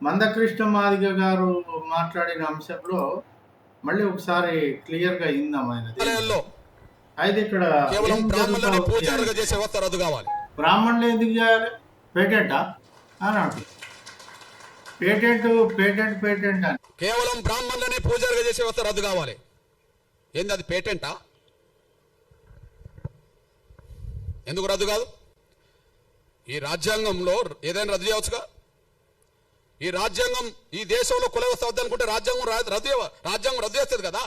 మందకృష్ణ మాదిగ గారు మాట్లాడిన అంశంలో మళ్ళీ ఒకసారి క్లియర్‌గా ఇందాం ఆయనది. ఆలయాల్లో అయితే ఇక్కడ కేవలం ఏం జరుగుతా బ్రాహ్మణులని ఉంది పూజారులుగా అంటే, చేసే వ్యవస్థ రద్దు కావాలి. బ్రాహ్మణులు ఎందుకు చేయాలి? పేటెంటా? అని అంటున్నారు. పేటెంట్, పేటెంట్ అని. కేవలం బ్రాహ్మణులని పూజారులుగా చేసే వ్యవస్థ రద్దు కావాలి. ఏంది అది పేటెంటా? ఎందుకు రద్దు కాదు? ఈ రాజ్యాంగంలో ఏదైనా రద్దు చేయవచ్చుగా. ఈ రాజ్యాంగం ఈ దేశంలో కుల వ్యవస్థ వద్దనుకుంటే రాజ్యాంగం రద్దు చేస్తుంది కదా.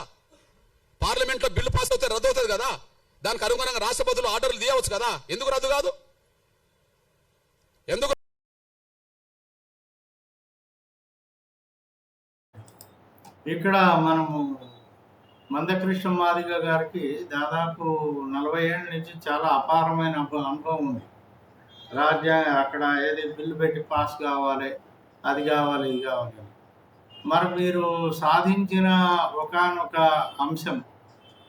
పార్లమెంట్లో బిల్లు పాస్ అవుతే రద్దు అవుతుంది కదా. దానికి అనుగుణంగా రాష్ట్రపతులు ఆర్డర్లు తీయవచ్చు కదా. ఎందుకు రద్దు కాదు? ఎందుకు? ఇక్కడ మనము మందకృష్ణ మాదిగ గారికి దాదాపు 40 ఏళ్ళ నుంచి చాలా అపారమైన అనుభవం ఉంది. అక్కడ ఏది బిల్లు పెట్టి పాస్ కావాలి, అది కావాలి, ఇది కావాలి. మరి మీరు సాధించిన ఒకానొక అంశం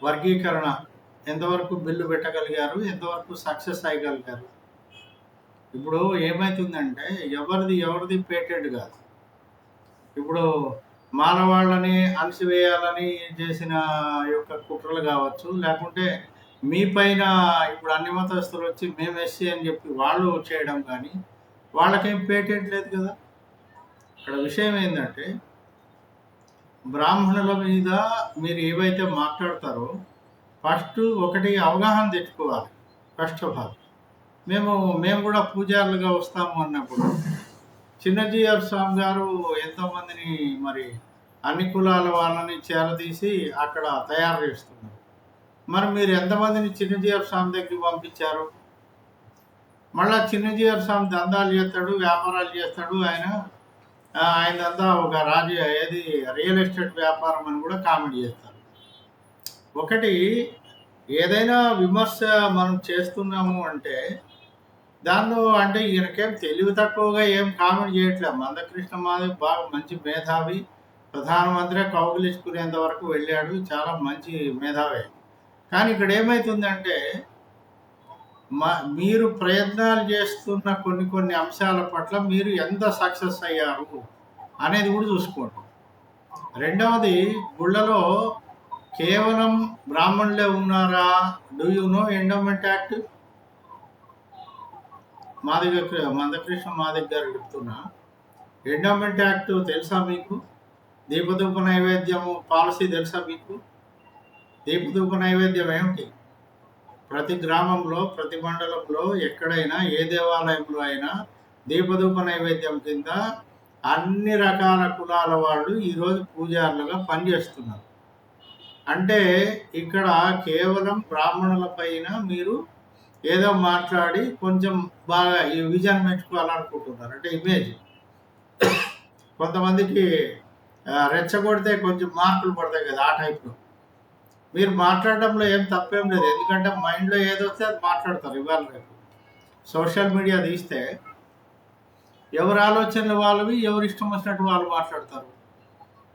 వర్గీకరణ ఎంతవరకు బిల్లు పెట్టగలిగారు? ఎంతవరకు సక్సెస్ అయ్యగలిగారు? ఇప్పుడు ఏమైతుందంటే ఎవరిది పేటెంట్ కాదు. ఇప్పుడు మానవాళ్ళని అణిసివేయాలని చేసిన యొక్క కుట్రలు కావచ్చు, లేకుంటే మీ పైన ఇప్పుడు అన్ని మతస్థులు వచ్చి మేము ఎస్సీ అని చెప్పి వాళ్ళు చేయడం కానీ, వాళ్ళకేం పేటెంట్ లేదు కదా. ఇక్కడ విషయం ఏంటంటే, బ్రాహ్మణుల మీద మీరు ఏవైతే మాట్లాడతారో ఫస్ట్ ఒకటి అవగాహన తెచ్చుకోవాలి. ఫస్ట్ ఆఫ్ ఆల్ మేము కూడా పూజారులుగా వస్తాము అన్నప్పుడు చిన్నజీఆర్ స్వామి గారు ఎంతోమందిని మరి అన్ని కులాల వాళ్ళని చేరదీసి అక్కడ తయారు చేస్తున్నారు. మరి మీరు ఎంతమందిని చిన్నజీఆర్ స్వామి దగ్గరికి పంపించారు? మళ్ళా చిన్నజీఆర్ స్వామి దందాలు చేస్తాడు, వ్యాపారాలు చేస్తాడు. ఆయనంతా ఒక రియల్ ఎస్టేట్ వ్యాపారం అని కూడా కామెంట్ చేస్తారు. ఒకటి ఏదైనా విమర్శ మనం చేస్తున్నాము అంటే దానిలో అంటే ఈయనకేం తెలివి తక్కువగా ఏం కామెంట్ చేయట్లేదు. మందకృష్ణ మాదిగ బాగా మంచి మేధావి, ప్రధానమంత్రి కౌగిలించుకునేంత వరకు వెళ్ళాడు, చాలా మంచి మేధావి. కానీ ఇక్కడ ఏమవుతుందంటే మీరు ప్రయత్నాలు చేస్తున్న కొన్ని అంశాల పట్ల మీరు ఎంత సక్సెస్ అయ్యారు అనేది కూడా చూసుకోండి. రెండవది, గుళ్ళలో కేవలం బ్రాహ్మణులే ఉన్నారా? Do you know endowment act? Mandakrishna Madiga garu చెప్తున్నా, ఎండోమెంట్ యాక్ట్ తెలుసా మీకు? దీపధూప నైవేద్యము పాలసీ తెలుసా మీకు? దీపధూప నైవేద్యం ఏమిటి? ప్రతి గ్రామంలో, ప్రతి మండలంలో, ఎక్కడైనా ఏ దేవాలయంలో అయినా దీపధూప నైవేద్యం కింద అన్ని రకాల కులాల వాళ్ళు ఈరోజు పూజారులుగా పనిచేస్తున్నారు. అంటే ఇక్కడ కేవలం బ్రాహ్మణుల పైన మీరు ఏదో మాట్లాడి కొంచెం బాగా ఈ విజన్ మెచ్చుకోవాలనుకుంటున్నారు. అంటే ఇమేజ్ కొంతమందికి రెచ్చగొడితే కొంచెం మార్కులు పడతాయి కదా, ఆ టైప్లో మీరు మాట్లాడడంలో ఏం తప్పేం లేదు. ఎందుకంటే మైండ్లో ఏదొస్తే అది మాట్లాడతారు. ఇవాళ రేపు సోషల్ మీడియా తీస్తే ఎవరి ఆలోచనలు వాళ్ళవి, ఎవరు ఇష్టం వచ్చినట్టు వాళ్ళు మాట్లాడతారు.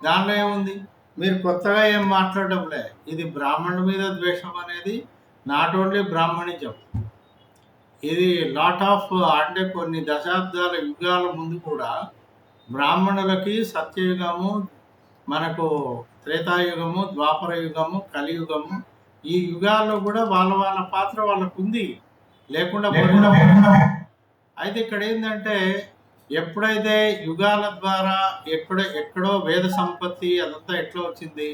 దానిలో ఏముంది? మీరు కొత్తగా ఏం మాట్లాడడంలే. ఇది బ్రాహ్మణుల మీద ద్వేషం అనేది నాట్ ఓన్లీ బ్రాహ్మణిజం, ఇది లాట్ ఆఫ్ అంటే కొన్ని దశాబ్దాల యుగాల ముందు కూడా బ్రాహ్మణులకి సత్యయుగము, మనకు త్రేతాయుగము, ద్వాపర యుగము, కలియుగము, ఈ యుగాల్లో కూడా వాళ్ళ పాత్ర వాళ్ళకు ఉంది, లేకుండా. అయితే ఇక్కడ ఏంటంటే, ఎప్పుడైతే యుగాల ద్వారా ఎక్కడో వేద సంపత్తి అదంతా ఎట్లా వచ్చింది?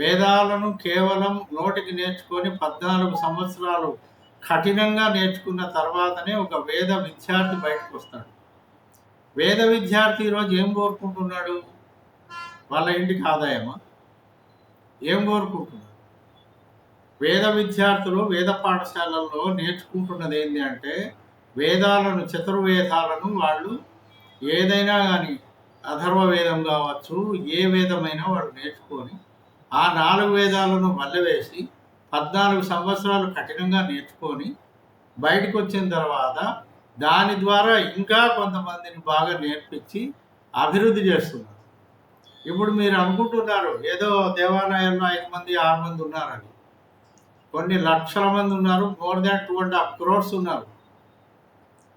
వేదాలను కేవలం నోటికి నేర్చుకొని 14 సంవత్సరాలు కఠినంగా నేర్చుకున్న తర్వాతనే ఒక వేద విద్యార్థి బయటకు వస్తాడు. వేద విద్యార్థి ఈరోజు ఏం కోరుకుంటున్నాడు? వాళ్ళ ఇంటికి ఆదాయమా? ఏం కోరుకుంటున్నారు? వేద విద్యార్థులు వేద పాఠశాలల్లో నేర్చుకుంటున్నది ఏంటి అంటే, వేదాలను, చతుర్వేదాలను వాళ్ళు ఏదైనా కానీ అథర్వ వేదం కావచ్చు, ఏ వేదమైనా వాళ్ళు నేర్చుకొని ఆ 4 వేదాలను వల్లవేసి 14 సంవత్సరాలు కఠినంగా నేర్చుకొని బయటకు వచ్చిన తర్వాత దాని ద్వారా ఇంకా కొంతమందిని బాగా నేర్పించి అభివృద్ధి చేస్తున్నారు. ఇప్పుడు మీరు అనుకుంటున్నారు ఏదో దేవాలయంలో 5 మంది 6 మంది ఉన్నారని. కొన్ని లక్షల మంది ఉన్నారు, మోర్ దాన్ 2.5 crores ఉన్నారు.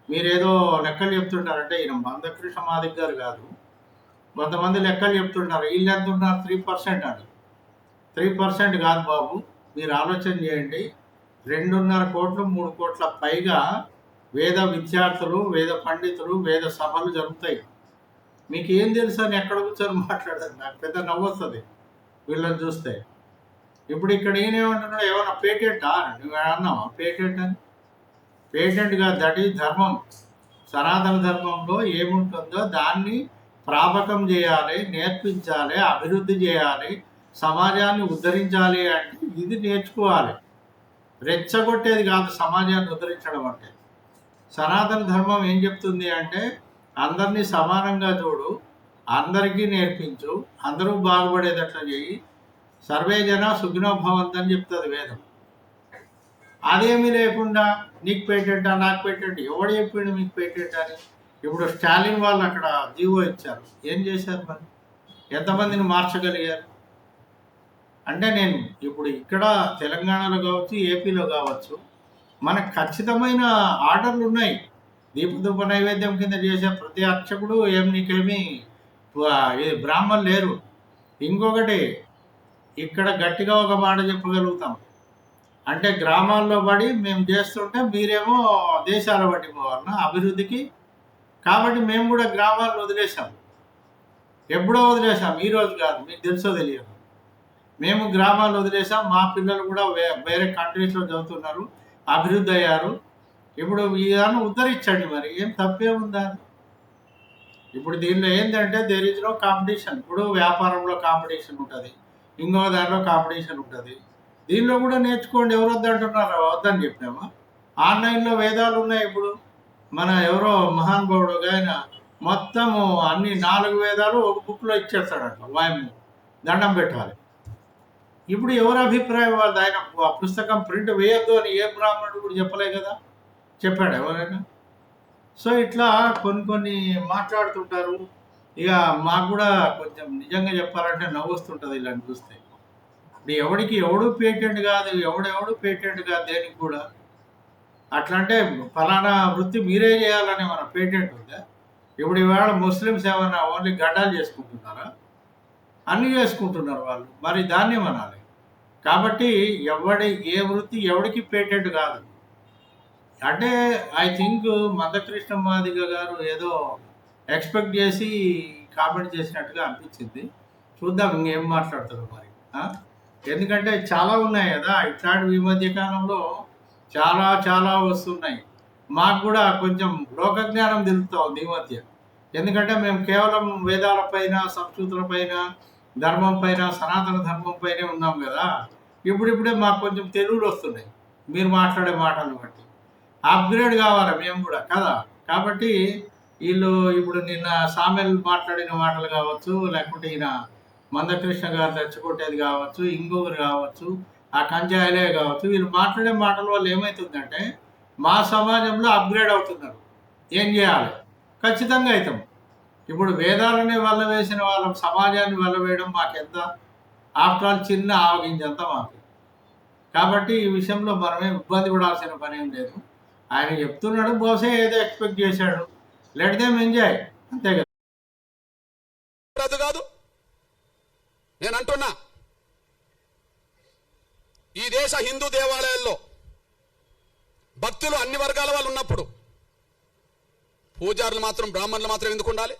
మీరేదో లెక్కలు చెప్తుంటారంటే ఈయన మందకృష్ణ మాదిగ గారు కాదు, కొంతమంది లెక్కలు చెప్తుంటారు, వీళ్ళు ఎంత ఉన్నారు 3% అని. 3% కాదు బాబు, మీరు ఆలోచన చేయండి. 2.5 కోట్లు 3 కోట్ల పైగా వేద విద్యార్థులు, వేద పండితులు, వేద సభలు జరుగుతాయి. మీకు ఏం తెలుసు అని ఎక్కడ కూర్చొని మాట్లాడదు. నాకు పెద్ద నవ్వు వస్తుంది వీళ్ళని చూస్తే. ఇప్పుడు ఇక్కడ ఈయనేమంటున్నాడు, ఏమన్నా పేటెంటా? నువ్వు అన్నావా పేటెంట్ అని? పేటెంట్ కాదు, దట్ ఈజ్ ధర్మం. సనాతన ధర్మంలో ఏముంటుందో దాన్ని ప్రాపకం చేయాలి, నేర్పించాలి, అభివృద్ధి చేయాలి, సమాజాన్ని ఉద్ధరించాలి అంటే ఇది నేర్చుకోవాలి. రెచ్చగొట్టేది కాదు సమాజాన్ని ఉద్ధరించడం అంటే. సనాతన ధర్మం ఏం చెప్తుంది అంటే అందరినీ సమానంగా చూడు, అందరికీ నేర్పించు, అందరూ బాగుపడేటట్లు చేయి, సర్వే జన సుఖినో భవంతు అని చెప్తుంది వేదం. అదేమీ లేకుండా నీకు పేటెంటా, నాకు పేటెంట్, ఎవడు చెప్పిండు మీకు పేటెంట్ అని? ఇప్పుడు స్టాలిన్ వాళ్ళు అక్కడ జీవో ఇచ్చారు, ఏం చేశారు మరి? ఎంతమందిని మార్చగలిగారు? అంటే నేను ఇప్పుడు ఇక్కడ తెలంగాణలో కావచ్చు, ఏపీలో కావచ్చు, మనకు ఖచ్చితమైన ఆర్డర్లు ఉన్నాయి. దీపధూప నైవేద్యం కింద చేసే ప్రతి అర్చకుడు నీకేమి బ్రాహ్మణులు లేరు. ఇంకొకటి, ఇక్కడ గట్టిగా ఒక మాట చెప్పగలుగుతాం, అంటే గ్రామాల్లో పడి మేము చేస్తుంటే మీరేమో దేశాల బట్టి పోవాలన్నా అభివృద్ధికి. కాబట్టి మేము కూడా గ్రామాలను వదిలేసాం, ఎప్పుడో వదిలేసాం, ఈరోజు కాదు, మీకు తెలుసో తెలియదు. మేము గ్రామాలు వదిలేసాం, మా పిల్లలు కూడా వేరే కంట్రీస్లో చదువుతున్నారు, అభివృద్ధి అయ్యారు. ఇప్పుడు ఇదాన్ని ఉద్ధరించండి, మరి ఏం తప్పేముందా? ఇప్పుడు దీనిలో ఏంటంటే దేర్ ఇస్ నో కాంపిటీషన్. ఇప్పుడు వ్యాపారంలో కాంపిటీషన్ ఉంటుంది, ఇంకో దాంట్లో కాంపిటీషన్ ఉంటుంది. దీనిలో కూడా నేర్చుకోండి. ఎవరు వద్దంటున్నారో? వద్దని చెప్పామా? ఆన్లైన్లో వేదాలు ఉన్నాయి. ఇప్పుడు మన ఎవరో మహానుభావుడు ఆయన మొత్తము అన్ని 4 వేదాలు ఒక బుక్లో ఇచ్చేస్తాడంట, వాయము దండం పెట్టాలి. ఇప్పుడు ఎవరి అభిప్రాయం వాళ్ళది? ఆయన ఆ పుస్తకం ప్రింట్ వేయొద్దు అని ఏ బ్రాహ్మణుడు కూడా చెప్పలే కదా, చెప్పాడు ఎవరైనా? సో ఇట్లా కొన్ని మాట్లాడుతుంటారు. ఇక మాకు కూడా కొంచెం నిజంగా చెప్పాలంటే నవ్వుస్తుంటుంది ఇలాంటి చూస్తే. ఇప్పుడు ఎవడు పేటెంట్ కాదు, ఎవడెవడు పేటెంట్ కాదు దేనికి కూడా. అట్లా అంటే ఫలానా వృత్తి మీరే చేయాలని మన పేటెంట్ ఉందా? ఇప్పుడు ఇవాళ ముస్లిమ్స్ ఏమైనా ఓన్లీ గడ్డాలు చేసుకుంటున్నారా? అన్నీ చేసుకుంటున్నారు వాళ్ళు, మరి దాన్ని మనాలి. కాబట్టి ఏ వృత్తి ఎవడికి పేటెంట్ కాదు. అంటే ఐ థింక్ మందకృష్ణ మాదిగ గారు ఏదో ఎక్స్పెక్ట్ చేసి కామెంట్ చేసినట్టుగా అనిపించింది. చూద్దాం ఇంకేం మాట్లాడతారు మరి. ఎందుకంటే చాలా ఉన్నాయి కదా ఇట్లాంటివి, ఈ మధ్య కాలంలో చాలా చాలా వస్తున్నాయి. మాకు కూడా కొంచెం లోకజ్ఞానం తెలుస్తుంది ఈ మధ్య. ఎందుకంటే మేము కేవలం వేదాలపైన, సంస్కృతులపైన, ధర్మం పైన, సనాతన ధర్మం పైనే ఉన్నాం కదా. ఇప్పుడిప్పుడే మాకు కొంచెం తెలుగులు వస్తున్నాయి మీరు మాట్లాడే మాటలను బట్టి. అప్గ్రేడ్ కావాలి మేము కూడా కదా. కాబట్టి వీళ్ళు ఇప్పుడు నిన్న సామెల్ మాట్లాడిన మాటలు కావచ్చు, లేకుంటే ఈయన మందకృష్ణ గారు రెచ్చగొట్టేది కావచ్చు, ఇంకొకరు కావచ్చు, ఆ కంజాయిలే కావచ్చు, వీళ్ళు మాట్లాడే మాటల వల్ల ఏమవుతుందంటే మా సమాజంలో అప్గ్రేడ్ అవుతున్నారు. ఏం చేయాలి? ఖచ్చితంగా అవుతాం. ఇప్పుడు వేదాలని వల్ల వేసిన వాళ్ళం సమాజాన్ని వల్ల వేయడం మాకెంత? ఆఫ్టర్ ఆల్ చిన్న ఆవగించంత మాకు. కాబట్టి ఈ విషయంలో మనమే ఇబ్బంది పడాల్సిన పని ఏం లేదు. ఆయన చెప్తున్నాడు, బహుశా ఏదో ఎక్స్పెక్ట్ చేశాడు, లెట్ దెమ్ ఎంజాయ్, అంతే కదా. కాదు నేను అంటున్నా, ఈ దేశ హిందూ దేవాలయాల్లో భక్తులు అన్ని వర్గాల వాళ్ళు ఉన్నప్పుడు పూజారులు మాత్రం బ్రాహ్మణులు మాత్రం ఎందుకు ఉండాలి?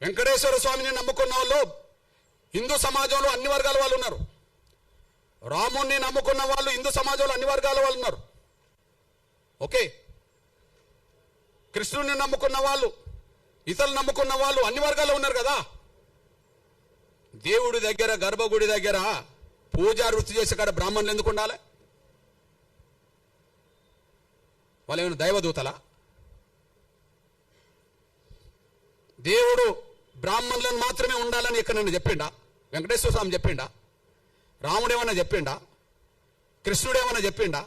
వెంకటేశ్వర స్వామిని నమ్ముకున్న వాళ్ళు హిందూ సమాజంలో అన్ని వర్గాల వాళ్ళు ఉన్నారు. రాముణ్ణి నమ్ముకున్న వాళ్ళు హిందూ సమాజంలో అన్ని వర్గాల వాళ్ళు ఉన్నారు. ఓకే, కృష్ణుడిని నమ్ముకున్న వాళ్ళు, ఇతరులు నమ్ముకున్న వాళ్ళు అన్ని వర్గాల్లో ఉన్నారు కదా. దేవుడి దగ్గర, గర్భగుడి దగ్గర పూజా వృత్తి చేసే కాడ బ్రాహ్మణులు ఎందుకు ఉండాలి? వాళ్ళు ఏమైనా దైవదూతలా? దేవుడు బ్రాహ్మణులను మాత్రమే ఉండాలని ఇక్కడ నన్ను చెప్పిండా? వెంకటేశ్వర స్వామి చెప్పిండా? రాముడు ఏమన్నా చెప్పిండా? కృష్ణుడు ఏమన్నా చెప్పిండా?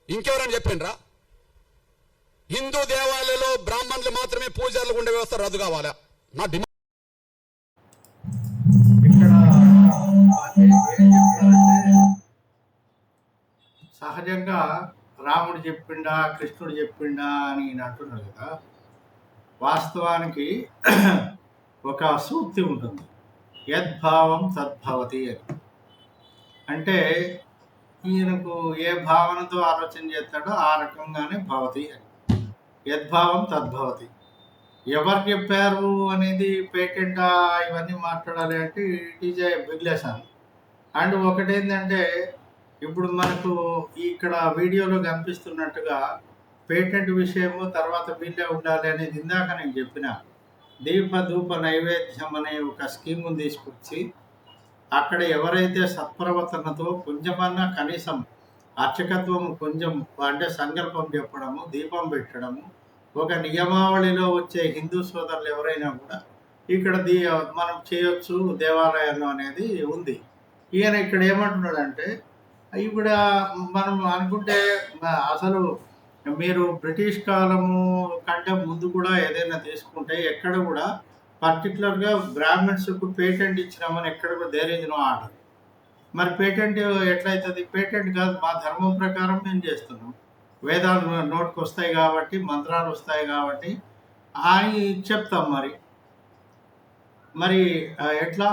ఇంకెవరైనా చెప్పిండ్రా? హిందూ దేవాలయంలో బ్రాహ్మణులు మాత్రమే పూజారులు ఉండే వ్యవస్థ రద్దు కావాలా? నా డిమాండ్. సహజంగా రాముడు చెప్పిండా, కృష్ణుడు చెప్పిండా అని అంటున్నారు కదా. వాస్తవానికి ఒక సూక్తి ఉంటుంది, యద్భావం తద్భవతి అని. అంటే ఈయనకు ఏ భావనతో ఆలోచన చేస్తాడో ఆ రకంగానే భవతి అని. యద్భావం తద్భవతి. ఎవరు చెప్పారు అనేది పేటెంట్ ఇవన్నీ మాట్లాడాలి అంటే it is a big lesson. And ఒకటేంటంటే ఇప్పుడు మనకు ఇక్కడ వీడియోలో కనిపిస్తున్నట్టుగా పేటెంట్ విషయము తర్వాత వీళ్ళే ఉండాలి అనేది ఇందాక నేను చెప్పిన దీప ధూప నైవేద్యం అనే ఒక స్కీము తీసుకొచ్చి అక్కడ ఎవరైతే సత్ప్రవర్తనతో కొంచెమన్నా కనీసం అర్చకత్వం కొంచెం అంటే సంకల్పం చెప్పడము, దీపం పెట్టడము, ఒక నియమావళిలో వచ్చే హిందూ సోదరులు ఎవరైనా కూడా ఇక్కడ మనం చేయొచ్చు దేవాలయంలో అనేది ఉంది. ఈయన ఇక్కడ ఏమంటున్నాడంటే ఇప్పుడు మనం అనుకుంటే అసలు మీరు బ్రిటిష్ కాలము కంటే ముందు కూడా ఏదైనా తీసుకుంటే ఎక్కడ కూడా పర్టికులర్గా బ్రాహ్మణ్స్కు పేటెంట్ ఇచ్చినామని ఎక్కడ కూడా దేర్ ఇస్ నో ఆర్డర్. మరి పేటెంట్ ఎట్లయితుంది? పేటెంట్ కాదు, మా ధర్మం ప్రకారం మేము చేస్తున్నాం, వేదాలు నోట్కి వస్తాయి కాబట్టి, మంత్రాలు వస్తాయి కాబట్టి అని చెప్తాం. మరి ఎట్లా?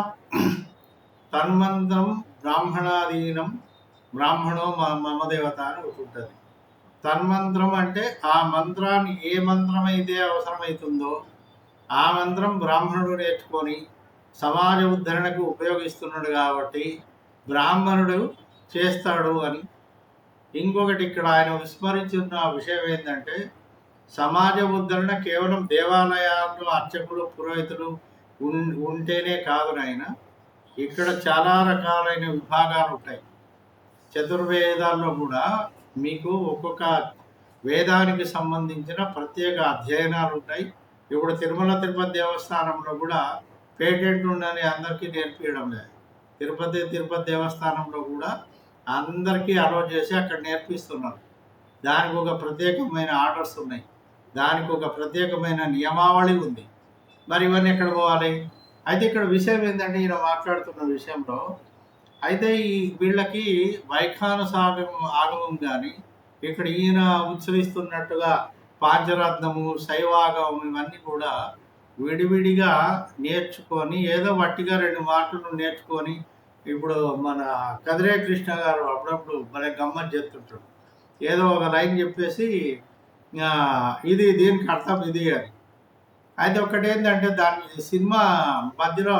తన్మంత్రం బ్రాహ్మణాధీనం బ్రాహ్మణో మమ దేవత అని ఒకటి ఉంటుంది. తన్మంత్రం అంటే ఆ మంత్రాన్ని ఏ మంత్రం అయితే అవసరమవుతుందో ఆ మంత్రం బ్రాహ్మణుడు నేర్చుకొని సమాజ ఉద్ధరణకు ఉపయోగిస్తున్నాడు కాబట్టి బ్రాహ్మణుడు చేస్తాడు అని. ఇంకొకటి ఇక్కడ ఆయన విస్మరించిన విషయం ఏంటంటే సమాజ ఉద్ధరణ కేవలం దేవాలయాల్లో అర్చకులు పురోహితులు ఉంటేనే కాదు నాయన, ఇక్కడ చాలా రకాలైన విభాగాలు ఉంటాయి. చతుర్వేదాల్లో కూడా మీకు ఒక్కొక్క వేదానికి సంబంధించిన ప్రత్యేక అధ్యయనాలు ఉంటాయి. ఇప్పుడు తిరుమల తిరుపతి దేవస్థానంలో కూడా పేటెంట్ ఉండని అందరికీ నేర్పించడం లేదు. తిరుపతి దేవస్థానంలో కూడా అందరికీ అలౌ చేసి అక్కడ నేర్పిస్తున్నారు. దానికి ఒక ప్రత్యేకమైన ఆర్డర్స్ ఉన్నాయి, దానికి ఒక ప్రత్యేకమైన నియమావళి ఉంది. మరి ఇవన్నీ ఎక్కడ పోవాలి? అయితే ఇక్కడ విషయం ఏంటంటే ఈయన మాట్లాడుతున్న విషయంలో అయితే వీళ్ళకి ఆగమం కానీ ఇక్కడ ఈయన ఉచ్చరిస్తున్నట్టుగా పాంచరత్నము, శైవాగమం ఇవన్నీ కూడా విడివిడిగా నేర్చుకొని ఏదో వట్టిగా 2 మాటలు నేర్చుకొని, ఇప్పుడు మన కదిరే కృష్ణ గారు అప్పుడప్పుడు భలే గమ్మత్ చెప్తుంటాడు, ఏదో ఒక లైన్ చెప్పేసి ఇది దీనికి అర్థం ఇది అని. అయితే ఒకటేంటంటే దాని సినిమా మధ్యలో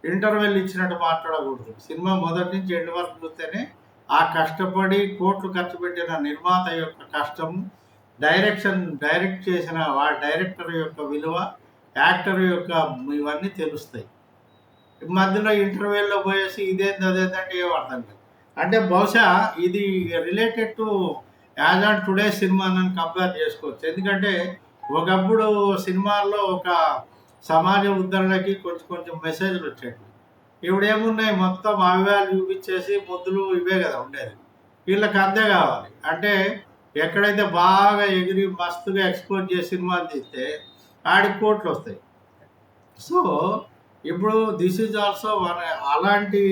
ఇంటర్వెల్ ఇచ్చినట్టు మాట్లాడకూడదు. సినిమా మొదటి నుంచి ఎండ్ వరకు చూస్తేనే ఆ కష్టపడి కోట్లు ఖర్చు పెట్టిన నిర్మాత యొక్క కష్టము, డైరెక్ట్ చేసిన డైరెక్టర్ యొక్క విలువ, యాక్టర్ యొక్క ఇవన్నీ తెలుస్తాయి. మధ్యలో ఇంటర్వ్యూలో పోయేసి ఇదేంటి అదేంటంటే ఏం అర్థం కాదు. అంటే బహుశా ఇది related to as on today cinema అని కంపేర్ చేసుకోవచ్చు. ఎందుకంటే ఒకప్పుడు సినిమాల్లో ఒక సమాజ ఉద్ధరణకి కొంచెం మెసేజ్లు వచ్చేవి. ఇప్పుడు ఏమున్నాయి, మొత్తం ఆవివాలు చూపించేసి ముద్దులు ఇవే కదా ఉండేది. వీళ్ళకి అంతే కావాలి. అంటే ఎక్కడైతే బాగా ఎగిరి మస్తుగా ఎక్స్పోజ్ చేసి సినిమాలు తీస్తే ఆడికి కోట్లు వస్తాయి. సో ఇప్పుడు దిస్ ఈజ్ ఆల్సో అలాంటి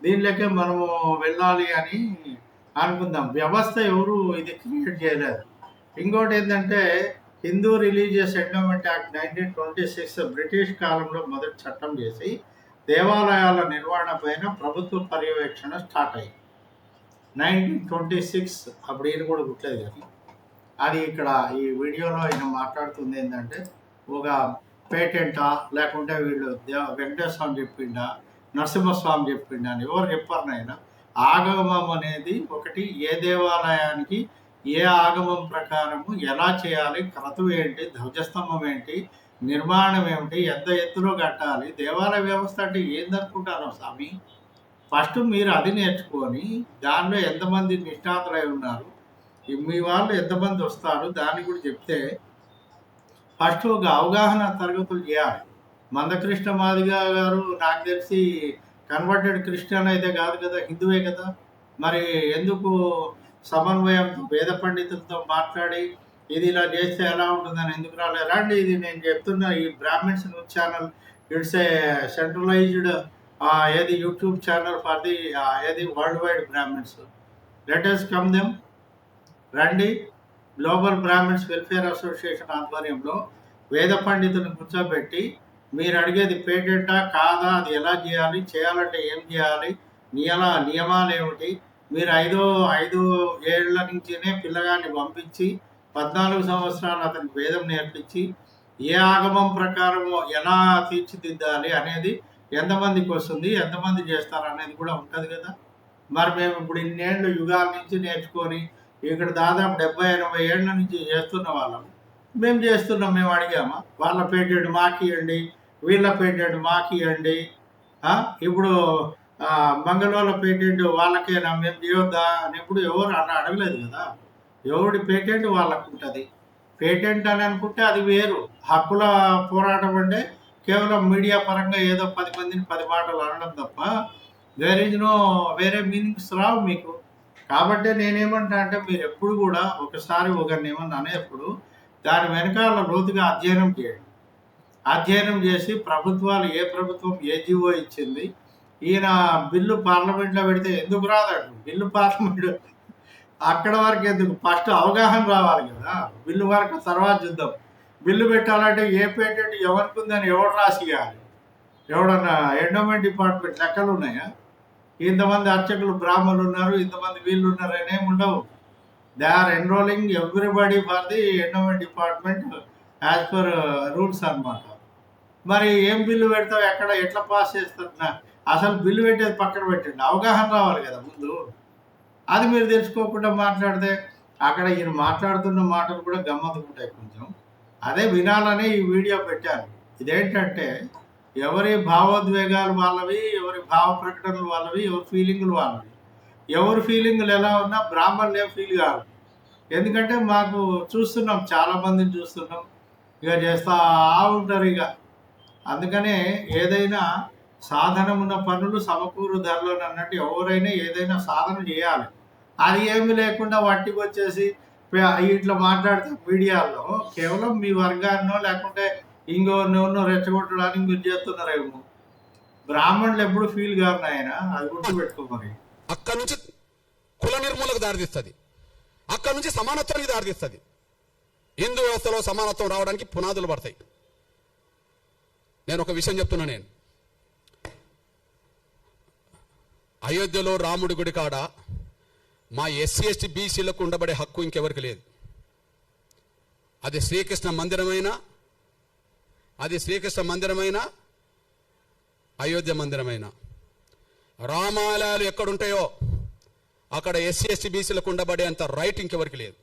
దీనిలోకే మనము వెళ్ళాలి అని అనుకుందాం. వ్యవస్థ ఎవరు ఇది క్రియేట్ చేయలేదు. ఇంకోటి ఏంటంటే Hindu religious endowment act 1926 British కాలంలో మొదటి చట్టం చేసి దేవాలయాల నిర్వహణ పైన ప్రభుత్వ పర్యవేక్షణ స్టార్ట్ అయింది 1926. అప్పుడు ఈయన కూడా గుర్తులేదు కానీ అది ఇక్కడ ఈ వీడియోలో ఆయన మాట్లాడుతుంది ఏంటంటే ఒక పేటెంటా లేకుంటే వీళ్ళు వెంకటేశ్వర స్వామి చెప్పిండా నరసింహస్వామి చెప్పిండా అని ఎవరు చెప్పారనైనా. ఆగమం అనేది ఒకటి, ఏ దేవాలయానికి ఏ ఆగమం ప్రకారము ఎలా చేయాలి, క్రతువు ఏంటి, ధ్వజస్తంభం ఏంటి, నిర్మాణం ఏమిటి, ఎంత ఎత్తులో కట్టాలి, దేవాలయ వ్యవస్థ అంటే ఏందనుకుంటారో స్వామి. ఫస్ట్ మీరు అది నేర్చుకొని దానిలో ఎంతమంది నిష్ణాతులై ఉన్నారు, మీ వాళ్ళు ఎంతమంది వస్తారు దాన్ని కూడా చెప్తే ఫస్ట్ ఒక అవగాహన తరగతులు చేయాలి. మందకృష్ణ మాదిగ గారు నాకు తెలిసి కన్వర్టెడ్ క్రిస్టియన్ అయితే కాదు కదా, హిందువే కదా. మరి ఎందుకు సమన్వయంతో వేద పండితులతో మాట్లాడి ఇది ఇలా చేస్తే ఎలా ఉంటుందని ఎందుకు రాలేదు? రండి, ఇది నేను చెప్తున్న ఈ brahmins news channel it's a centralised ఏది యూట్యూబ్ ఛానల్ ఫర్ ది ఏది world wide brahmins. Let us come them. రండి, గ్లోబల్ బ్రాహ్మిన్స్ వెల్ఫేర్ అసోసియేషన్ ఆధ్వర్యంలో వేద పండితుని కూర్చోబెట్టి మీరు అడిగేది పేటెంటా కాదా, అది ఎలా చేయాలి, చేయాలంటే ఏం చేయాలి, నియమాలు ఏమిటి, మీరు ఐదు ఏళ్ల నుంచినే పిల్లగాన్ని పంపించి 14 సంవత్సరాలు అతనికి వేదం నేర్పించి ఏ ఆగమం ప్రకారము ఎలా తీర్చిదిద్దాలి అనేది ఎంతమందికి వస్తుంది, ఎంతమంది చేస్తారు అనేది కూడా ఉంటుంది కదా. మరి మేము ఇప్పుడు ఇన్నేళ్ళు యుగాల నుంచి నేర్చుకొని ఇక్కడ దాదాపు 70-80 ఏళ్ళ నుంచి చేస్తున్న వాళ్ళం. మేము చేస్తున్నాం, మేము అడిగామా వాళ్ళ పేటెంట్ మాకియండి, వీళ్ళ పేటెంట్ మాకియండి. ఇప్పుడు మంగళవాళ్ళ పేటెంట్ వాళ్ళకేనా మేము చేయొద్దా అని ఇప్పుడు ఎవరు అడగలేదు కదా. ఎవడి పేటెంట్ వాళ్ళకు ఉంటుంది. పేటెంట్ అని అనుకుంటే అది వేరు. హక్కుల పోరాటం అంటే కేవలం మీడియా పరంగా ఏదో 10 మందిని 10 మాటలు అనడం తప్ప వేరే మీనింగ్స్ రావు మీకు. కాబట్టి నేనేమంటా అంటే మీరు ఎప్పుడు కూడా ఒకసారి ఒకరిని ఏమన్నా అనేప్పుడు దాని వెనకాల లోతుగా అధ్యయనం చేయండి. అధ్యయనం చేసి ప్రభుత్వాలు ఏ ప్రభుత్వం ఏ జీవో ఇచ్చింది, ఈయన బిల్లు పార్లమెంట్లో పెడితే ఎందుకు రాదండి, బిల్లు పార్లమెంట్ అక్కడ వరకు ఎందుకు, ఫస్ట్ అవగాహన రావాలి కదా. బిల్లు వరకు తర్వాత చూద్దాం. బిల్లు పెట్టాలంటే ఏ పేటెంట్ ఎవరికి ఉందని ఎవడు రాసియాలి, ఎవడన్నా ఎండోమెంట్ డిపార్ట్మెంట్ లెక్కలు ఉన్నాయా, ఇంతమంది అర్చకులు బ్రాహ్మణులు ఉన్నారు, ఇంతమంది వీళ్ళు ఉన్నారు అనేమి ఉండవు. They are enrolling everybody for the endowment department as per rules అనమాట. మరి ఏం బిల్లు పెడతావు, ఎట్లా పాస్ చేస్తారు? అసలు బిల్లు పెట్టేది పక్కన పెట్టండి, అవగాహన రావాలి కదా ముందు. అది మీరు తెలుసుకోకుండా మాట్లాడితే అక్కడ ఈయన మాట్లాడుతున్న మాటలు కూడా గమ్మత్తుకుంటాయి కొంచెం. అదే వినాలని ఈ వీడియో పెట్టాను. ఇదేంటంటే ఎవరి భావోద్వేగాలు వాళ్ళవి, ఎవరి భావ ప్రకటనలు వాళ్ళవి, ఎవరి ఫీలింగులు వాళ్ళవి. ఎవరి ఫీలింగులు ఎలా ఉన్నా బ్రాహ్మణులు ఏం ఫీల్ కాదు. ఎందుకంటే మాకు చూస్తున్నాం, చాలామందిని చూస్తున్నాం, ఇక చేస్తూ ఉంటారు ఇక. అందుకనే ఏదైనా సాధనమున్న పనులు సమకూరు ధరలోని అన్నట్టు ఎవరైనా ఏదైనా సాధన చేయాలి. అది ఏమి లేకుండా వట్టికి వచ్చేసి ఇట్లా మాట్లాడితే మీడియాలో కేవలం మీ వర్గాన్నో లేకుంటే ఇంకోనో రెచ్చగొట్టడానికి మీరు చేస్తున్నారేమో. బ్రాహ్మణులు ఎప్పుడు ఫీల్ కాదు ఆయన, అది గుర్తుపెట్టుకోమని. అక్కడ నుంచి కుల నిర్మూలకు దారితీస్తుంది, అక్కడ నుంచి సమానత్వానికి దారితీస్తుంది. హిందూ వ్యవస్థలో సమానత్వం రావడానికి పునాదులు పడతాయి. నేను ఒక విషయం చెప్తున్నా. నేను అయోధ్యలో రాముడి గుడి కాడ మా ఎస్సీ ఎస్టీ బీసీలకు ఉండబడే హక్కు ఇంకెవరికి లేదు. అది శ్రీకృష్ణ మందిరమైనా అయోధ్య మందిరమైనా రామాలయాలు ఎక్కడుంటాయో అక్కడ ఎస్సీ ఎస్టీ బీసీలకు ఉండబడే అంత రైట్ ఇంకెవరికి లేదు.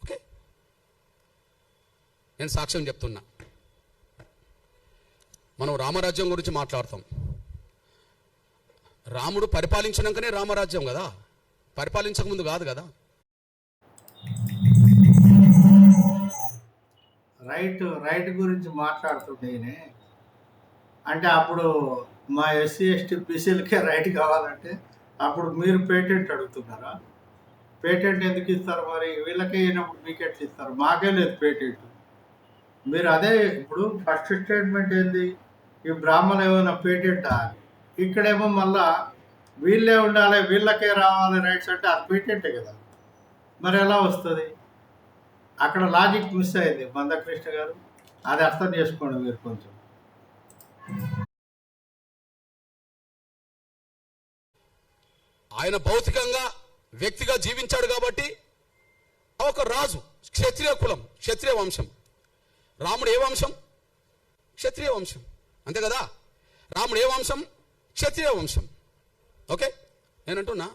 ఓకే, నేను సాక్ష్యం చెప్తున్నా. మనం రామరాజ్యం గురించి మాట్లాడతాం. రాముడు పరిపాలించినాకనే రామరాజ్యం కదా, పరిపాలించక ముందు కాదు కదా. రైట్ గురించి మాట్లాడుతుంటేనే అంటే అప్పుడు మా ఎస్సీ ఎస్టీ బీసీలకే రైట్ కావాలంటే అప్పుడు మీరు పేటెంట్ అడుగుతున్నారా? పేటెంట్ ఎందుకు ఇస్తారు? మరి వీళ్ళకే అయినప్పుడు మీకు ఎట్లా ఇస్తారు? మాకే లేదు పేటెంట్. మీరు అదే ఇప్పుడు ఫస్ట్ స్టేట్మెంట్ ఏంది, ఈ బ్రాహ్మణులు ఏమైనా పేటెంటా? ఇక్కడేమో మళ్ళా వీళ్ళే ఉండాలి, వీళ్ళకే రావాలి రైట్స్ అంటే అది పేటెంటే కదా. మరి ఎలా వస్తుంది? అక్కడ లాజిక్ మిస్ అయింది మందకృష్ణ గారు. అది అర్థం చేసుకోండి మీరు కొంచెం. ఆయన భౌతికంగా వ్యక్తిగా జీవించాడు కాబట్టి ఒక రాజు, క్షత్రియ కులం, క్షత్రియ వంశం. రాముడు ఏ వంశం? క్షత్రియ వంశం, అంతే కదా. రాముడు ఏ వంశం? క్షత్రియ వంశం. ఓకే, నేనంటున్నా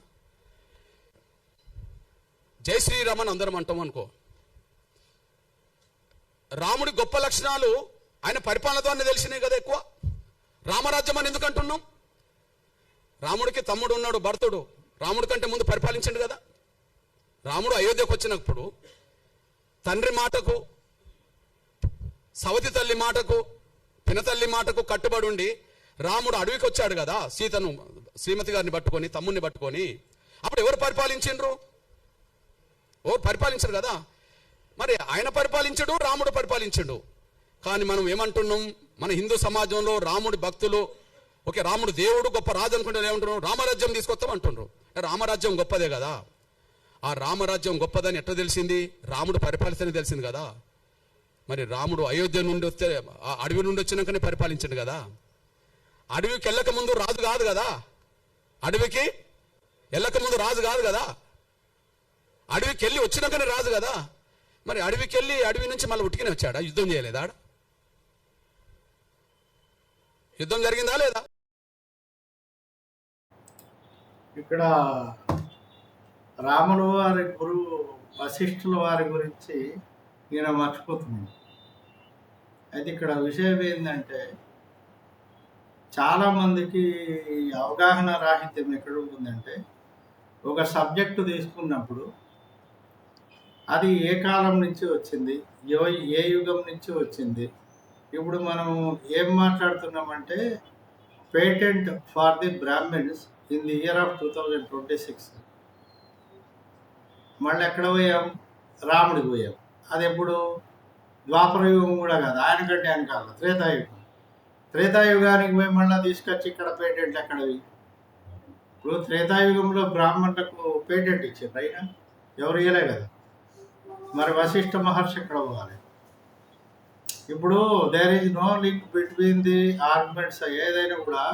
జై శ్రీరామ్ అని అందరం అంటాం అనుకో. రాముడి గొప్ప లక్షణాలు ఆయన పరిపాలన ద్వారా తెలిసినాయి కదా ఎక్కువ. రామరాజ్యం అని ఎందుకు అంటున్నాం? రాముడికి తమ్ముడు ఉన్నాడు భరతుడు, రాముడి కంటే ముందు పరిపాలించండు కదా. రాముడు అయోధ్యకు వచ్చినప్పుడు తండ్రి మాటకు, సవతి తల్లి మాటకు, పినతల్లి మాటకు కట్టుబడి ఉండి రాముడు అడవికి వచ్చాడు కదా, సీతను శ్రీమతి గారిని పట్టుకొని, తమ్ముడిని పట్టుకొని. అప్పుడు ఎవరు పరిపాలించిండ్రు? ఎవరు పరిపాలించరు కదా. మరి ఆయన పరిపాలించడు, రాముడు పరిపాలించడు. కానీ మనం ఏమంటున్నాం, మన హిందూ సమాజంలో రాముడి భక్తులు ఓకే రాముడు దేవుడు గొప్ప రాజు అనుకుంటే ఏమంటున్నాం? రామరాజ్యం తీసుకొస్తాం అంటున్నారు. రామరాజ్యం గొప్పదే కదా. ఆ రామరాజ్యం గొప్పదని ఎట్లా తెలిసింది? రాముడు పరిపాలిస్తేనే తెలిసింది కదా. మరి రాముడు అయోధ్య నుండి వస్తే ఆ అడవి నుండి వచ్చినాకనే పరిపాలించాడు కదా. అడవికి వెళ్ళక ముందు రాజు కాదు కదా. అడవికి వెళ్ళక ముందు రాజు కాదు కదా. అడవికి వెళ్ళి వచ్చినాకనే రాజు కదా. మరి అడవికి వెళ్ళి అడవి నుంచి మళ్ళీ ఉట్టికనే వచ్చాడా? యుద్ధం చేయలేదా? యుద్ధం జరిగిందా లేదా? ఇక్కడ రాముల వారి గురువు వశిష్ఠుల వారి గురించి ఈయన మర్చిపోతున్నాడు. అయితే ఇక్కడ విషయం ఏంటంటే, చాలామందికి అవగాహన రాహిత్యం ఎక్కడ ఉంటుందంటే, ఒక సబ్జెక్టు తీసుకున్నప్పుడు అది ఏ కాలం నుంచి వచ్చింది, ఏ యుగం నుంచి వచ్చింది. ఇప్పుడు మనం ఏం మాట్లాడుతున్నామంటే, patent for the Brahmins in the year of 2026. మళ్ళీ ఎక్కడ పోయాం? రాముడికి పోయాం. అది ఎప్పుడు? ద్వాపర యుగం కూడా కాదు, ఆయనకంటే ఆయన కాదు, త్రేతాయుగం. త్రేతాయుగానికి పోయి మళ్ళీ తీసుకొచ్చి ఇక్కడ పేటెంట్లు ఎక్కడవి? ఇప్పుడు త్రేతాయుగంలో బ్రాహ్మణులకు పేటెంట్ ఇచ్చారు, అయినా ఎవరు ఇవ్వలే కదా. మరి వశిష్ఠ మహర్షి ఎక్కడ పోవాలి? ఇప్పుడు there is no link between the arguments. ఏదైనా కూడా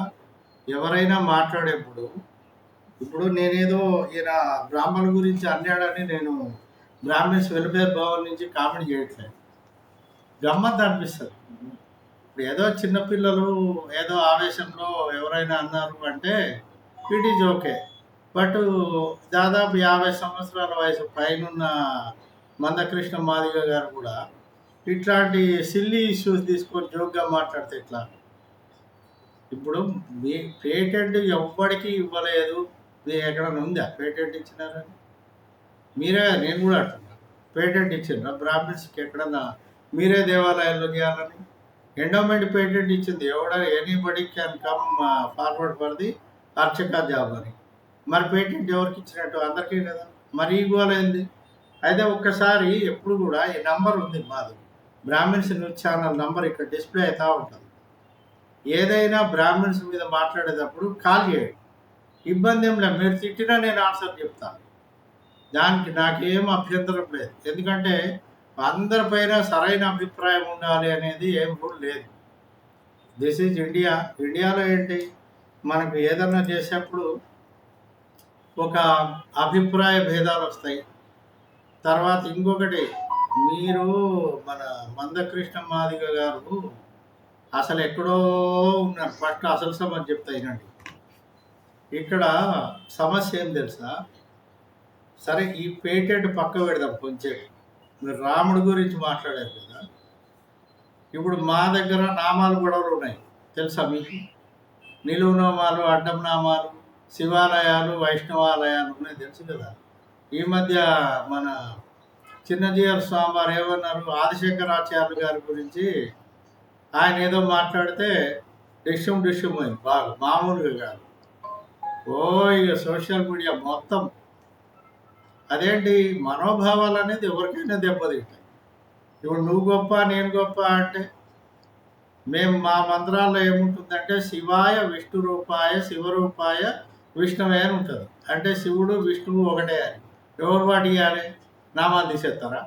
ఎవరైనా మాట్లాడేప్పుడు, ఇప్పుడు నేనేదో ఈయన బ్రాహ్మణుల గురించి అన్నాడని నేను బ్రాహ్మిన్స్ వెల్ఫేర్ భవన్ నుంచి కామెంట్ చేయట్లేదు. గమ్మత్ అనిపిస్తుంది. ఇప్పుడు ఏదో చిన్నపిల్లలు ఏదో ఆవేశంలో ఎవరైనా అన్నారు అంటే ఇట్ ఈజ్ ఓకే. బట్ దాదాపు 50 సంవత్సరాల వయసు పైనున్న మందకృష్ణ మాదిగ గారు కూడా ఇట్లాంటి సిల్లీ ఇష్యూస్ తీసుకొని జోక్గా మాట్లాడితే ఎట్లా? ఇప్పుడు మీ పేటెంట్ ఎవ్వడికి ఇవ్వలేదు. మీరు ఎక్కడైనా ఉందా పేటెంట్ ఇచ్చినారని? మీరే, నేను కూడా అంటున్నా, పేటెంట్ ఇచ్చిండ్రా బ్రాహ్మిన్స్కి ఎక్కడన్నా? మీరే దేవాలయాల్లో చేయాలని ఎండోమెంట్ పేటెంట్ ఇచ్చింది. Anybody can come forward for the అర్చక జాబ్ అని. మరి పేటెంట్ ఎవరికి ఇచ్చినట్టు? అందరికీ కదా. మరి ఈ గోల్ అయింది. అయితే ఒక్కసారి ఎప్పుడు కూడా ఈ నంబర్ ఉంది మాది, బ్రాహ్మిన్స్ న్యూస్ ఛానల్ నంబర్ ఇక్కడ డిస్ప్లే అవుతూ ఉంటుంది. ఏదైనా బ్రాహ్మిన్స్ మీద మాట్లాడేటప్పుడు కాల్ చేయండి, ఇబ్బంది ఏం లేదు. మీరు తిట్టినా నేను ఆన్సర్ చెప్తాను, దానికి నాకేం అభ్యంతరం లేదు. ఎందుకంటే అందరిపైన సరైన అభిప్రాయం ఉండాలి అనేది ఏం రూల్ లేదు. This is India. ఇండియాలో ఏంటి, మనకు ఏదన్నా చేసేప్పుడు ఒక అభిప్రాయ భేదాలు వస్తాయి. తర్వాత ఇంకొకటి, మీరు మన మందకృష్ణ మాదిగ గారు అసలు ఎక్కడో ఉన్నారు. ఫస్ట్ అసలు సమస్య చెప్తా వినండి. ఇక్కడ సమస్య ఏం తెలుసా? సరే, ఈ పేటెంట్ పక్క పెడదాం కొంచెం. మీరు రాముడి గురించి మాట్లాడారు కదా. ఇప్పుడు మా దగ్గర నామాలు గొడవలు ఉన్నాయి, తెలుసా మీకు? నిలువు నామాలు, అడ్డం నామాలు, శివాలయాలు, వైష్ణవాలయాలు ఉన్నాయి, తెలుసు కదా. ఈ మధ్య మన చిన్నజీఆర్ స్వామి వారు ఏమన్నారు, ఆదిశంకరాచార్యులు గారి గురించి ఆయన ఏదో మాట్లాడితే డిష్యూమ్ అయింది బాగా, మామూలుగా కాదు. ఇక సోషల్ మీడియా మొత్తం అదేంటి, మనోభావాలు అనేది ఎవరికైనా దెబ్బతింటాయి. ఇప్పుడు నువ్వు గొప్ప నేను గొప్ప అంటే, మేము మా మంత్రాల్లో ఏముంటుందంటే శివాయ విష్ణు రూపాయ శివరూపాయ విష్ణువే అని ఉంటుంది. అంటే శివుడు విష్ణువు ఒకటే అని. ఎవరు వాటి ఇవ్వాలి? నామాలు తీసేస్తారా?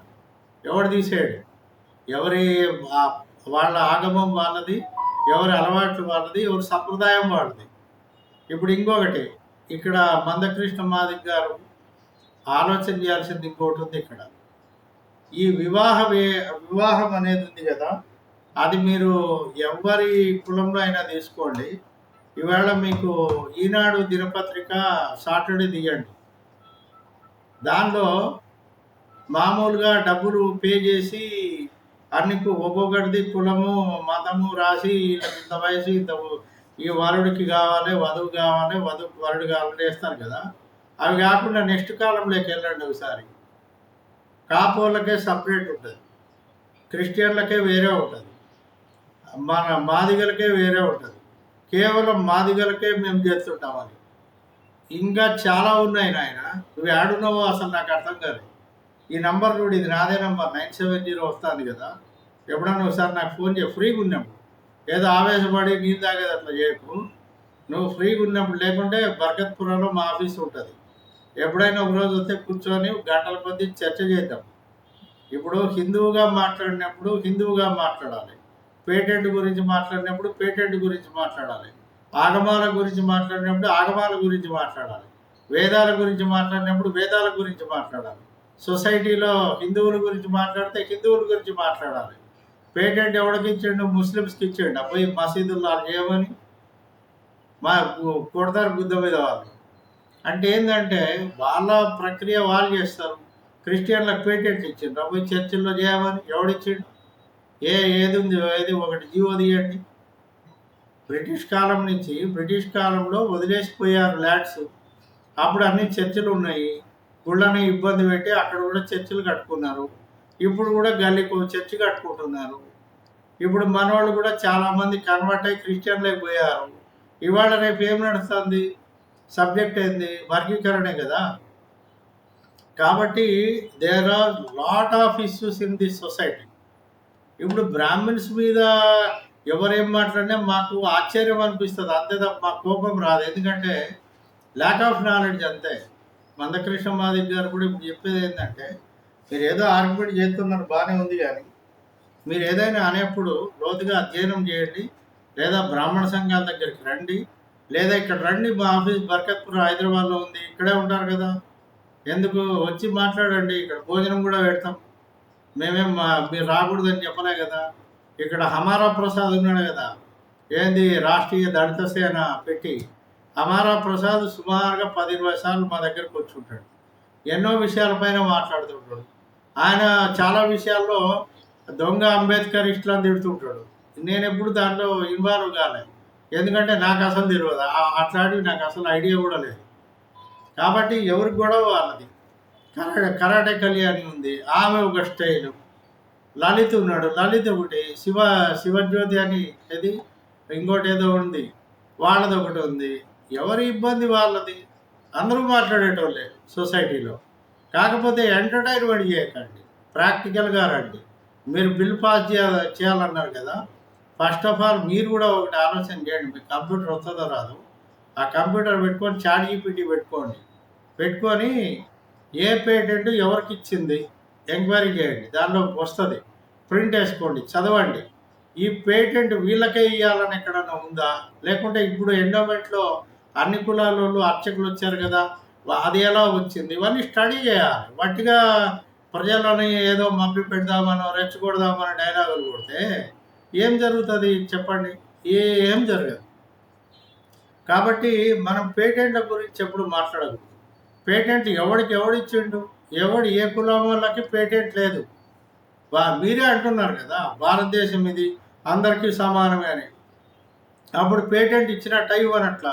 ఎవడు తీసేయడు. ఎవరి వాళ్ళ ఆగమం వాళ్ళది, ఎవరి అలవాట్లు వాళ్ళది, ఎవరి సంప్రదాయం వాళ్ళది. ఇప్పుడు ఇంకొకటి, ఇక్కడ మందకృష్ణ మాదిగ గారు ఆలోచన చేయాల్సింది ఇంకోటి ఉంది. ఇక్కడ ఈ వివాహం అనేది ఉంది కదా, అది మీరు ఎవరి కులంలో అయినా తీసుకోండి. ఈవేళ మీకు ఈనాడు దినపత్రిక సాటర్డే తీయండి, దానిలో మామూలుగా డబ్బులు పే చేసి అన్ని ఒక్కొక్కటిది కులము మతము రాసి వీళ్ళకి ఇంత వయసు, ఇంత ఈ వరుడికి కావాలి, వధువు కావాలి, వధువుకి వరుడు కావాలని వేస్తారు కదా. అవి కాకుండా నెక్స్ట్ కాలంలోకి వెళ్ళండి ఒకసారి. కాపోళ్ళకే సపరేట్ ఉంటుంది, క్రిస్టియన్లకే వేరే ఉంటుంది, మన మాదిగలకే వేరే ఉంటుంది. కేవలం మాదిగలకే మేము చేస్తుంటామని. ఇంకా చాలా ఉన్నాయి నాయన, నువ్వు ఆడున్నావో అసలు నాకు అర్థం కాదు. ఈ నంబర్ చూడు, ఇది నాదే నంబర్ 970 వస్తుంది కదా. ఎప్పుడన్నా ఒకసారి నాకు ఫోన్ చేయ, ఫ్రీగా ఉన్నప్పుడు. ఏదో ఆవేశపడి నీళ్ళు తాగేది అట్లా చేయకు. నువ్వు ఫ్రీగా ఉన్నప్పుడు, లేకుంటే బర్కత్పురంలో మా ఆఫీస్ ఉంటుంది. ఎప్పుడైనా ఒకరోజు వస్తే కూర్చొని గంటల కొద్దీ చర్చ చేద్దాం. ఇప్పుడు హిందువుగా మాట్లాడినప్పుడు హిందువుగా మాట్లాడాలి, పేటెంట్ గురించి మాట్లాడినప్పుడు పేటెంట్ గురించి మాట్లాడాలి, ఆగమాల గురించి మాట్లాడినప్పుడు ఆగమాల గురించి మాట్లాడాలి, వేదాల గురించి మాట్లాడినప్పుడు వేదాల గురించి మాట్లాడాలి, సొసైటీలో హిందువుల గురించి మాట్లాడితే హిందువుల గురించి మాట్లాడాలి. పేటెంట్ ఎవరికి ఇచ్చిండు? ముస్లిమ్స్కి ఇచ్చిండు. అబ్బాయి మసీదుల్లో వాళ్ళు చేయమని మా కొడతారు గుద్ద మీద వాళ్ళు. అంటే ఏంటంటే వాళ్ళ ప్రక్రియ వాళ్ళు చేస్తారు. క్రిస్టియన్లకు పేటెంట్లు ఇచ్చిండు. అబ్బాయి చర్చిల్లో చేయమని ఎవడిచ్చిండు? ఏది ఉంది? ఏది ఒకటి జీవో తీయండి. బ్రిటిష్ కాలం నుంచి బ్రిటిష్ కాలంలో వదిలేసిపోయారు ల్యాండ్స్. అప్పుడు అన్ని చర్చిలు ఉన్నాయి. గుళ్ళని ఇబ్బంది పెట్టి అక్కడ కూడా చర్చిలు కట్టుకున్నారు. ఇప్పుడు కూడా గల్లీకి చర్చి కట్టుకుంటున్నారు. ఇప్పుడు మనవాళ్ళు కూడా చాలామంది కన్వర్ట్ అయ్యి క్రిస్టియన్లకి పోయారు. ఇవాళ రేపు ఏం నడుస్తుంది? సబ్జెక్ట్ ఏంది? వర్గీకరణే కదా. కాబట్టి there are lot of issues in this society. ఇప్పుడు బ్రాహ్మిన్స్ మీద ఎవరేం మాట్లాడినా మాకు ఆశ్చర్యం అనిపిస్తుంది, అంతే తప్ప మాకు కోపం రాదు. ఎందుకంటే ల్యాక్ ఆఫ్ నాలెడ్జ్ అంతే. మందకృష్ణ మాదిక్ గారు కూడా ఇప్పుడు చెప్పేది ఏంటంటే, మీరు ఏదో ఆర్గ్యుమెంట్ చేస్తున్నారు బాగానే ఉంది, కానీ మీరు ఏదైనా అనేప్పుడు లోతుగా అధ్యయనం చేయండి, లేదా బ్రాహ్మణ సంఘాల దగ్గరికి రండి, లేదా ఇక్కడ రండి. మా ఆఫీస్ బర్కత్పూర్ హైదరాబాద్లో ఉంది, ఇక్కడే ఉంటారు కదా, ఎందుకు వచ్చి మాట్లాడండి. ఇక్కడ భోజనం కూడా పెడతాం. మీరు రాకూడదని చెప్పలే కదా. ఇక్కడ హమారా ప్రసాద్ ఉన్నాడు కదా, ఏంది రాష్ట్రీయ దళిత సేన పెట్టి హమారా ప్రసాద్ సుమారుగా 10-20 సార్లు మా దగ్గరకు వచ్చి ఉంటాడు. ఎన్నో విషయాలపైన మాట్లాడుతుంటాడు. ఆయన చాలా విషయాల్లో దొంగ అంబేద్కర్ ఇష్టాన్ని తిడుతుంటాడు. నేను ఎప్పుడు దాంట్లో ఇన్వాల్వ్ కాలేదు, ఎందుకంటే నాకు అసలు తెలియదు. అట్లాంటివి నాకు అసలు ఐడియా కూడా లేదు. కాబట్టి ఎవరికి గొడవ వాళ్ళది. కరాటే కళ్యాణి ఉంది, ఆమె ఒక స్టైలు. లలిత్ ఉన్నాడు, లలిత్ ఒకటి. శివజ్యోతి అని ఏది ఇంకోటి ఏదో ఉంది, వాళ్ళది ఒకటి ఉంది. ఎవరి ఇబ్బంది వాళ్ళది. అందరూ మాట్లాడేటోళ్ళే సొసైటీలో. కాకపోతే ఎంటర్టైన్మెంట్ చేయకండి, ప్రాక్టికల్గా రండి. మీరు బిల్ పాస్ చేయాలన్నారు కదా, ఫస్ట్ ఆఫ్ ఆల్ మీరు కూడా ఒకటి ఆలోచన చేయండి. మీకు కంప్యూటర్ వస్తుందో రాదు, ఆ కంప్యూటర్ పెట్టుకొని చాట్ జీపీటీ పెట్టుకొని ఏ పేటెంట్ ఎవరికి ఇచ్చింది ఎంక్వైరీ చేయండి. దానిలో వస్తుంది, ప్రింట్ వేసుకోండి, చదవండి. ఈ పేటెంట్ వీళ్ళకే ఇవ్వాలని ఎక్కడన్నా ఉందా? లేకుంటే ఇప్పుడు ఎండోమెంట్లో అన్ని కులాలలో అర్చకులు వచ్చారు కదా, అది ఎలా వచ్చింది? ఇవన్నీ స్టడీ చేయాలి. వట్టిగా ప్రజలని ఏదో మభ్య పెడదామనో రెచ్చగొడదామనో డైలాగులు కొడితే ఏం జరుగుతుంది చెప్పండి? ఏం జరగదు. కాబట్టి మనం పేటెంట్ల గురించి ఎప్పుడు మాట్లాడకూడదు. పేటెంట్ ఎవడిచ్చిండు? ఏ కులం వాళ్ళకి పేటెంట్ లేదు. మీరే అంటున్నారు కదా భారతదేశం ఇది అందరికీ సమానమే అని. అప్పుడు పేటెంట్ ఇచ్చినట్టు ఇవ్వనట్లా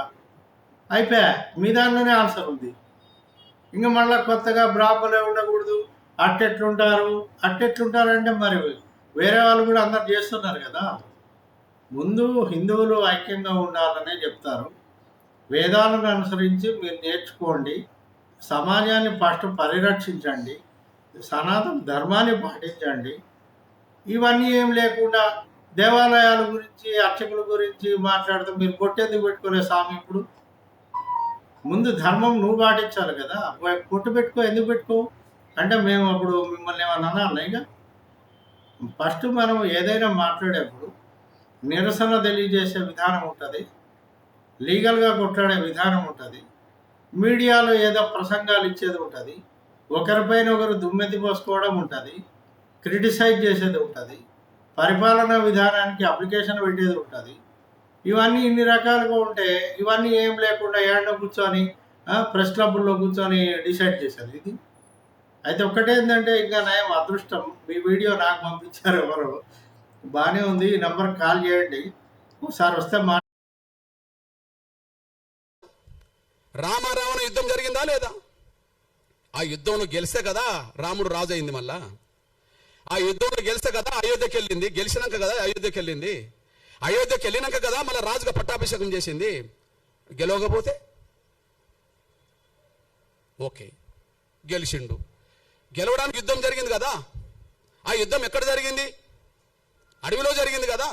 అయిపోయా. మీ దానిలోనే ఆన్సర్ ఉంది. ఇంకా మళ్ళీ కొత్తగా బ్రాహ్మణులే ఉండకూడదు, అట్టెట్లుంటారంటే మరి వేరే వాళ్ళు కూడా అందరు చేస్తున్నారు కదా. ముందు హిందువులు ఐక్యంగా ఉండాలనే చెప్తారు. వేదాలను అనుసరించి మీరు నేర్చుకోండి, సమాజాన్ని ఫస్ట్ పరిరక్షించండి, సనాతన ధర్మాన్ని పాటించండి. ఇవన్నీ ఏం లేకుండా దేవాలయాల గురించి అర్చకుల గురించి మాట్లాడుతూ మీరు పొట్టెందుకు పెట్టుకోలే స్వామి? ఇప్పుడు ముందు ధర్మం నువ్వు పాటించాలి కదా. పొట్టు ఎందుకు పెట్టుకో అంటే మేము అప్పుడు మిమ్మల్ని ఏమన్నా అనాలి? ఇక ఫస్ట్ మనం ఏదైనా మాట్లాడేప్పుడు నిరసన తెలియజేసే విధానం ఉంటుంది, లీగల్గా కొట్లాడే విధానం ఉంటుంది, మీడియాలో ఏదో ప్రసంగాలు ఇచ్చేది ఉంటుంది, ఒకరిపైన ఒకరు దుమ్మెత్తి పోసుకోవడం ఉంటుంది, క్రిటిసైజ్ చేసేది ఉంటుంది, పరిపాలనా విధానానికి అప్లికేషన్ పెట్టేది ఉంటుంది. ఇవన్నీ ఇన్ని రకాలుగా ఉంటే ఇవన్నీ ఏం లేకుండా ఏడో కూర్చొని ప్రెస్ క్లబ్లో కూర్చొని డిసైడ్ చేశారు ఇది. అయితే ఒక్కటేంటంటే ఇంకా నయం అదృష్టం, మీ వీడియో నాకు పంపించారు ఎవరు, బాగానే ఉంది. ఈ నెంబర్కి కాల్ చేయండి, ఒకసారి వస్తే రామారావణ యుద్ధం జరిగిందా లేదా? ఆ యుద్ధంలో గెలిస్తే కదా రాముడు రాజు అయింది. మళ్ళా ఆ యుద్ధంలో గెలిస్తే కదా అయోధ్యకి వెళ్ళింది, గెలిచినాక కదా అయోధ్యకి వెళ్ళింది, అయోధ్యకి వెళ్ళినాక కదా మళ్ళీ రాజుగా పట్టాభిషేకం చేసింది. గెలవకపోతే ఓకే గెలిచిండు, గెలవడానికి యుద్ధం జరిగింది కదా. ఆ యుద్ధం ఎక్కడ జరిగింది? అడవిలో జరిగింది కదా.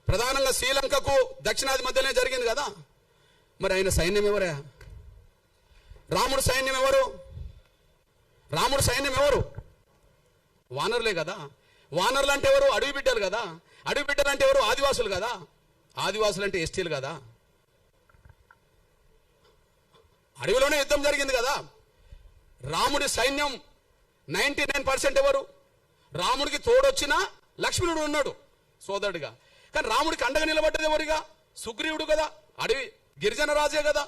ప్రధానంగా శ్రీలంకకు దక్షిణాది మధ్యనే జరిగింది కదా. మరి ఆయన సైన్యం ఎవరా? రాముడు సైన్యం ఎవరు? వానరులే కదా. వానరులు అంటే ఎవరు? అడవి బిడ్డలు కదా. అడవి బిడ్డలు అంటే ఎవరు? ఆదివాసులు కదా. ఆదివాసులు అంటే ఎస్టీలు కదా. అడవిలోనే యుద్ధం జరిగింది కదా. రాముడి సైన్యం 99% ఎవరు? రాముడికి తోడొచ్చిన లక్ష్మణుడు ఉన్నాడు సోదరుడిగా. కానీ రాముడికి అండగా నిలబడ్డది ఎవరిగా? సుగ్రీవుడు కదా. అడవి గిరిజన రాజే కదా.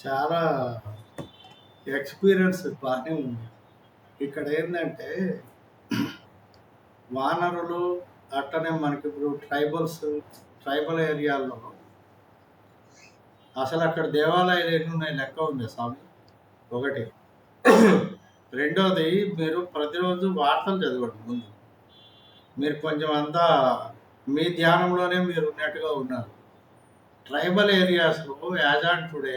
చాలా ఎక్స్పీరియన్స్ బాగానే ఉంది. ఇక్కడ ఏంటంటే వానరులు అట్టనే మనకి ఇప్పుడు ట్రైబల్ ఏరియాల్లో అసలు అక్కడ దేవాలయాలు ఎన్ని ఉన్నాయి లెక్క ఉంది స్వామి. ఒకటి. రెండోది, మీరు ప్రతిరోజు వార్తలు చదవండి ముందు. మీరు కొంచెం అంతా మీ ధ్యానంలోనే మీరు ఉన్నట్టుగా ఉన్నారు. ట్రైబల్ ఏరియాస్లో యాజ్ ఆన్ టుడే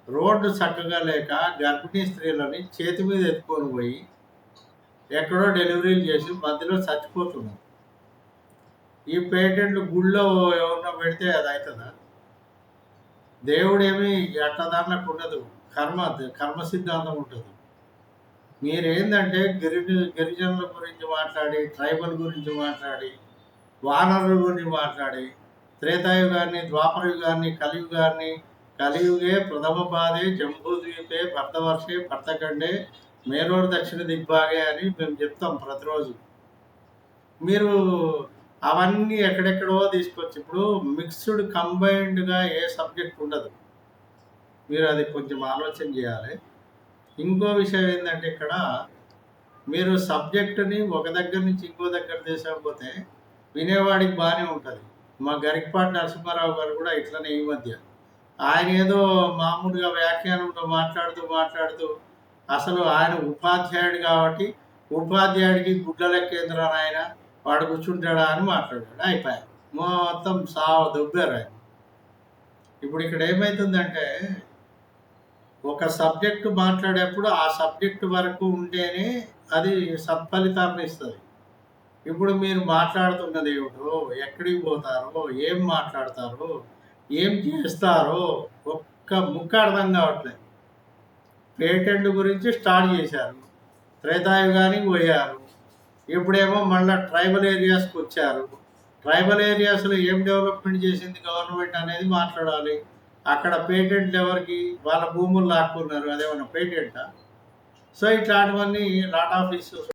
రోడ్డు చక్కగా లేక గర్భిణీ స్త్రీలని చేతి మీద ఎత్తుకొని పోయి ఎక్కడో డెలివరీలు చేసి మధ్యలో చచ్చిపోతున్నారు. ఈ పేటెంట్లు గుళ్ళో ఎవరన్నా పెడితే అది అవుతుందా? దేవుడేమి అట్లా దాంట్లోకి ఉండదు. కర్మ సిద్ధాంతం ఉంటుంది. మీరేందంటే గిరిజనుల గురించి మాట్లాడి, ట్రైబల్ గురించి మాట్లాడి, వానరుల గురించి మాట్లాడి, త్రేతాయుగాన్ని, ద్వాపరయుగాన్ని, కలియుగే ప్రథమ పాదే జంబూద్వీపే భర్తవర్షే భర్తఖండే మేరోర్ దక్షిణ దిగ్భాగే అని మేము చెప్తాం ప్రతిరోజు. మీరు అవన్నీ ఎక్కడెక్కడో తీసుకొచ్చి ఇప్పుడు మిక్స్డ్ కంబైన్డ్గా ఏ సబ్జెక్ట్ ఉండదు. మీరు అది కొంచెం ఆలోచన చేయాలి. ఇంకో విషయం ఏంటంటే ఇక్కడ మీరు సబ్జెక్టుని ఒక దగ్గర నుంచి ఇంకో దగ్గర తీసుకపోతే వినేవాడికి బాగానే ఉంటుంది. మా గరికపాటి నరసింహారావు గారు కూడా ఇట్లనే ఈ మధ్య ఆయన ఏదో మామూలుగా వ్యాఖ్యానంలో మాట్లాడుతూ అసలు ఆయన ఉపాధ్యాయుడు కాబట్టి ఉపాధ్యాయుడికి గుడ్ల కేంద్రాన్ని ఆయన వాడు కూర్చుంటాడా అని మాట్లాడాడు. అయిపోయాడు. మొత్తం దొబ్బారు ఆయన. ఇప్పుడు ఇక్కడ ఏమవుతుందంటే ఒక సబ్జెక్టు మాట్లాడేప్పుడు ఆ సబ్జెక్టు వరకు ఉంటేనే అది సత్ఫలితాన్ని ఇస్తుంది. ఇప్పుడు మీరు మాట్లాడుతున్నది ఏమిటో, ఎక్కడికి పోతారో, ఏం మాట్లాడతారో, ఏం చేస్తారో ఒక్క ముక్క అర్థం కావట్లేదు. పేటెంట్ గురించి స్టార్ట్ చేశారు, త్రేతాయుగానికి పోయారు, ఇప్పుడేమో మళ్ళీ ట్రైబల్ ఏరియాస్కి వచ్చారు. ట్రైబల్ ఏరియాస్లో ఏం డెవలప్మెంట్ చేసింది గవర్నమెంట్ అనేది మాట్లాడాలి. అక్కడ పేటెంట్లు ఎవరికి? వాళ్ళ భూములు లాక్కున్నారు, అదేమన్నా పేటెంటా? సో ఇట్లాంటివన్నీ లాట్ ఆఫ్ ఇష్యూస్